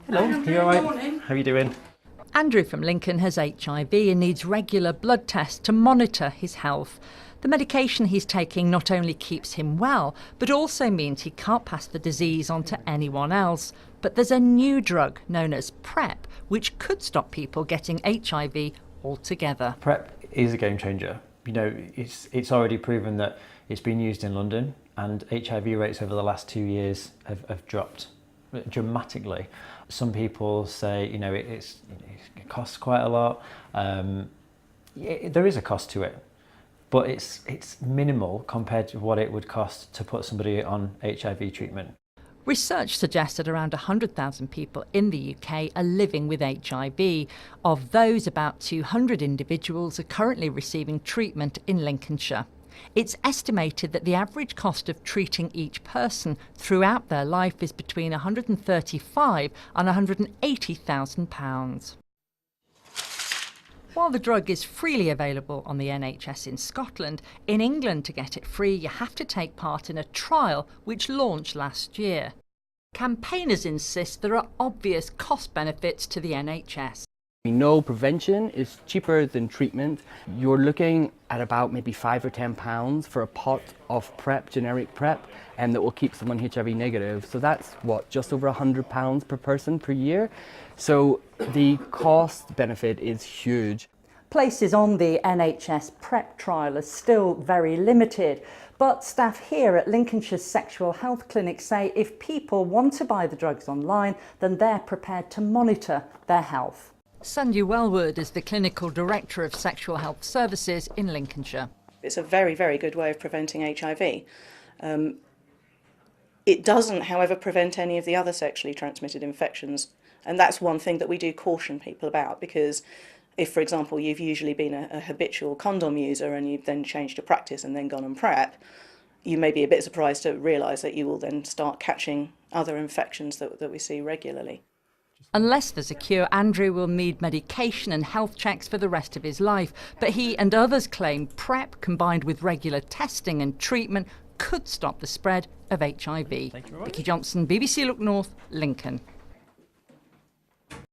Hello, you all right? Morning. How are you doing? Andrew from Lincoln has HIV and needs regular blood tests to monitor his health. The medication he's taking not only keeps him well, but also means he can't pass the disease on to anyone else. But there's a new drug known as PrEP, which could stop people getting HIV altogether. PrEP is a game changer. You know, it's already proven that it's been used in London, and HIV rates over the last 2 years have dropped dramatically. Some people say, you know, it costs quite a lot. There is a cost to it, but it's minimal compared to what it would cost to put somebody on HIV treatment. Research suggests that around 100,000 people in the UK are living with HIV. Of those, about 200 individuals are currently receiving treatment in Lincolnshire. It's estimated that the average cost of treating each person throughout their life is between £135,000 and £180,000. While the drug is freely available on the NHS in Scotland, in England to get it free you have to take part in a trial which launched last year. Campaigners insist there are obvious cost benefits to the NHS. We know prevention is cheaper than treatment. You're looking at about maybe £5 or £10 for a pot of PrEP, generic PrEP, and that will keep someone HIV negative. So that's what, just over £100 per person per year. So the cost benefit is huge. Places on the NHS PrEP trial are still very limited, but staff here at Lincolnshire's Sexual Health Clinic say if people want to buy the drugs online, then they're prepared to monitor their health. Sandya Wellwood is the Clinical Director of Sexual Health Services in Lincolnshire. It's a very, very good way of preventing HIV. It doesn't, however, prevent any of the other sexually transmitted infections. And that's one thing that we do caution people about, because if, for example, you've usually been a habitual condom user and you've then changed your practice and then gone on PrEP, you may be a bit surprised to realise that you will then start catching other infections that we see regularly. Unless there's a cure, Andrew will need medication and health checks for the rest of his life. But he and others claim PrEP, combined with regular testing and treatment, could stop the spread of HIV. Thank you very much. Vicky Johnson, BBC Look North, Lincoln.